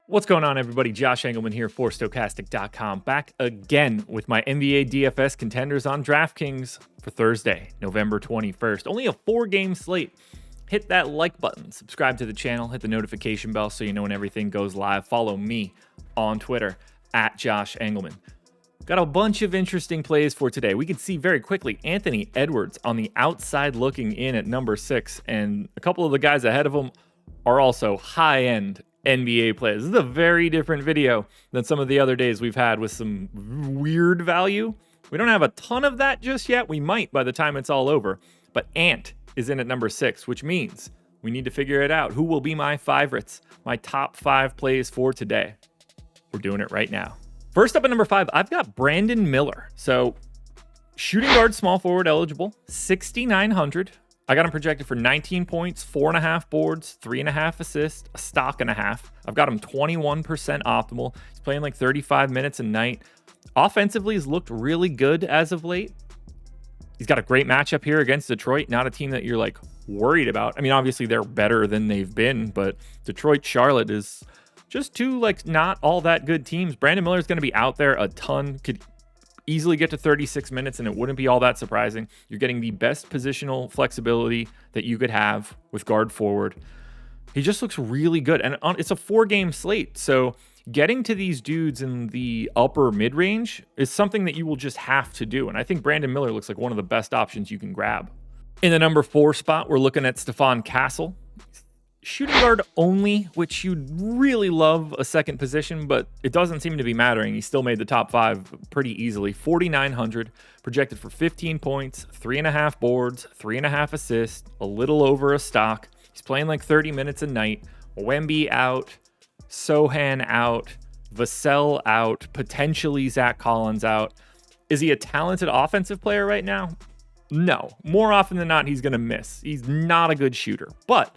What's going on, everybody? Josh Engleman here for Stokastic.com, back again with my NBA DFS contenders on DraftKings for Thursday, November 21st. Only a 4-game slate. Hit that like button, subscribe to the channel, hit the notification bell so you know when everything goes live. Follow me on Twitter at Josh Engleman. Got a bunch of interesting plays for today. We can see very quickly Anthony Edwards on the outside looking in at number 6, and a couple of the guys ahead of him are also high-end NBA plays. This is a very different video than some of the other days we've had with some weird value. We don't have a ton of that just yet. We might by the time it's all over. But Ant is in at number 6, which means we need to figure it out. Who will be my favorites? My top 5 plays for today. We're doing it right now. First up at number 5, I've got Brandon Miller. So shooting guard, small forward eligible, 6,900. I got him projected for 19 points, 4.5 boards, 3.5 assists, a stock and a half. I've got him 21% optimal. He's playing like 35 minutes a night. Offensively, he's looked really good as of late. He's got a great matchup here against Detroit, not a team that you're like worried about. I mean, obviously they're better than they've been, but Detroit, Charlotte is just two like not all that good teams. Brandon Miller is going to be out there a ton, could easily get to 36 minutes, and it wouldn't be all that surprising. You're getting the best positional flexibility that you could have with guard forward. He just looks really good, and it's a 4-game slate, so getting to these dudes in the upper mid-range is something that you will just have to do, and I think Brandon Miller looks like one of the best options you can grab. In the number 4 spot, we're looking at Stefan Castle. Shooting guard only, which you'd really love a second position, but it doesn't seem to be mattering. He still made the top 5 pretty easily. 4,900, projected for 15 points, 3.5 boards, 3.5 assists, a little over a stock. He's playing like 30 minutes a night. Wemby out, Sohan out, Vassell out, potentially Zach Collins out. Is he a talented offensive player right now? No. More often than not, he's going to miss. He's not a good shooter, but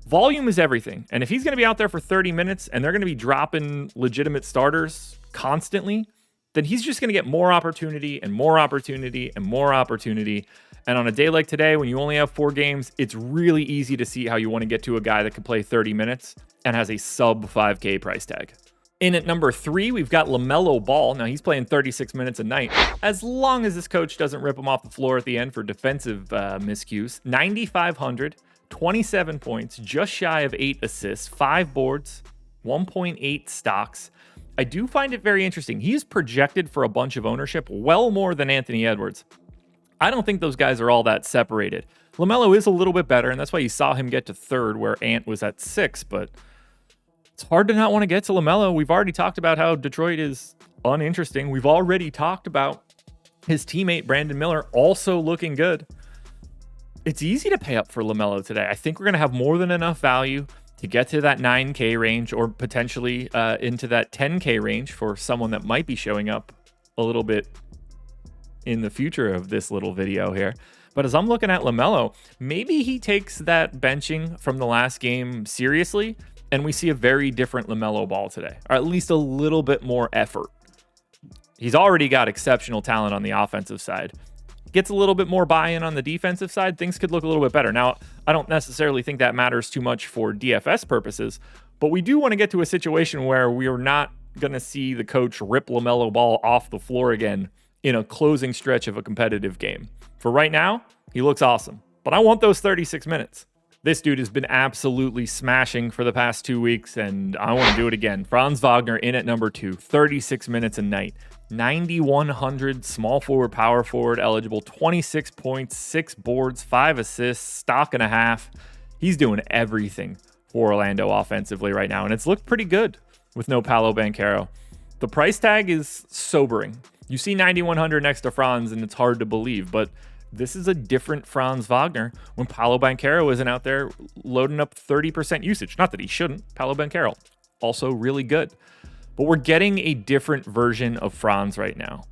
volume is everything. And if he's going to be out there for 30 minutes and they're going to be dropping legitimate starters constantly, then he's just going to get more opportunity and more opportunity and more opportunity. And on a day like today, when you only have 4 games, it's really easy to see how you want to get to a guy that can play 30 minutes and has a sub 5K price tag. In at number 3, we've got Lamelo Ball. Now, he's playing 36 minutes a night, as long as this coach doesn't rip him off the floor at the end for defensive miscues. 9,500. 27 points, just shy of 8 assists, 5 boards, 1.8 stocks. I do find it very interesting. He's projected for a bunch of ownership, well more than Anthony Edwards. I don't think those guys are all that separated. LaMelo is a little bit better, and that's why you saw him get to 3rd where Ant was at 6, but it's hard to not want to get to LaMelo. We've already talked about how Detroit is uninteresting. We've already talked about his teammate Brandon Miller also looking good. It's easy to pay up for LaMelo today. I think we're going to have more than enough value to get to that 9K range or potentially into that 10K range for someone that might be showing up a little bit in the future of this little video here. But as I'm looking at LaMelo, maybe he takes that benching from the last game seriously, and we see a very different LaMelo Ball today, or at least a little bit more effort. He's already got exceptional talent on the offensive side. Gets a little bit more buy-in on the defensive side, things could look a little bit better. Now, I don't necessarily think that matters too much for DFS purposes, but we do want to get to a situation where we are not going to see the coach rip LaMelo Ball off the floor again in a closing stretch of a competitive game. For right now, he looks awesome, but I want those 36 minutes. This dude has been absolutely smashing for the past 2 weeks, and I want to do it again. Franz Wagner in at number 2, 36 minutes a night. 9,100, small forward, power forward eligible, 26 points, 6 boards, 5 assists, stock and a half. He's doing everything for Orlando offensively right now, and it's looked pretty good with no Paolo Banchero. The price tag is sobering. You see 9,100 next to Franz, and it's hard to believe, but this is a different Franz Wagner when Paolo Banchero isn't out there loading up 30% usage. Not that he shouldn't. Paolo Banchero, also really good. But we're getting a different version of Franz right now.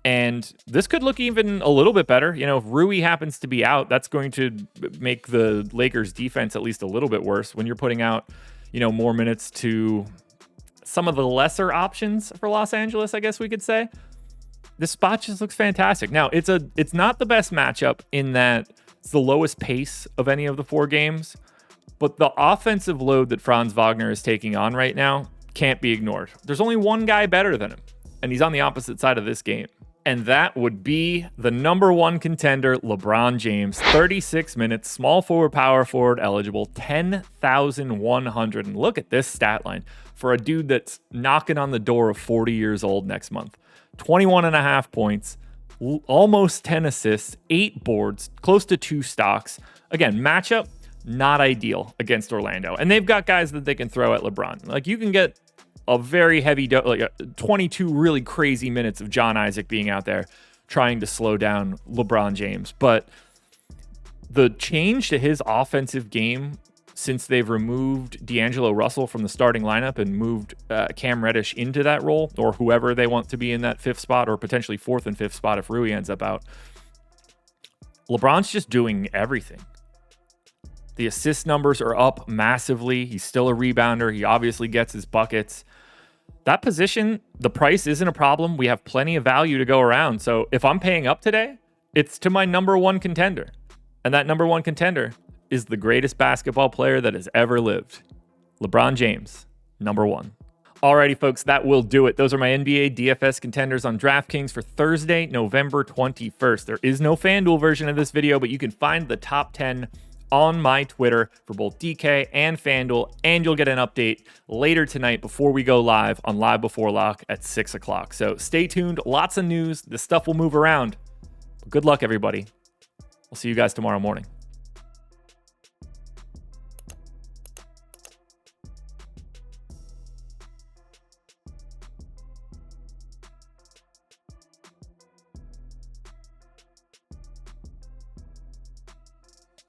And this could look even a little bit better. You know, if Rui happens to be out, that's going to make the Lakers defense at least a little bit worse when you're putting out, you know, more minutes to some of the lesser options for Los Angeles, I guess we could say. This spot just looks fantastic. Now, it's not the best matchup in that it's the lowest pace of any of the 4 games, But the offensive load that Franz Wagner is taking on right now can't be ignored. There's only one guy better than him, and he's on the opposite side of this game. And that would be the number one contender, LeBron James. 36 minutes, small forward, power forward eligible, 10,100. And look at this stat line for a dude that's knocking on the door of 40 years old next month. 21 and a half points, almost 10 assists, 8 boards, close to 2 stocks. Again, matchup, not ideal against Orlando. And they've got guys that they can throw at LeBron. Like, you can get a very heavy, 22 really crazy minutes of John Isaac being out there trying to slow down LeBron James. But the change to his offensive game since they've removed D'Angelo Russell from the starting lineup and moved Cam Reddish into that role, or whoever they want to be in that 5th spot, or potentially 4th and 5th spot if Rui ends up out, LeBron's just doing everything. The assist numbers are up massively. He's still a rebounder. He obviously gets his buckets. That position, the price isn't a problem. We have plenty of value to go around. So if I'm paying up today, it's to my number one contender. And that number one contender is the greatest basketball player that has ever lived. LeBron James, number one. Alrighty, folks, that will do it. Those are my NBA DFS contenders on DraftKings for Thursday, November 21st. There is no FanDuel version of this video, but you can find the top 10 on my Twitter for both DK and FanDuel, and you'll get an update later tonight before we go live on Live Before Lock at 6 o'clock. So stay tuned. Lots of news. This stuff will move around. Good luck, everybody. We'll see you guys tomorrow morning.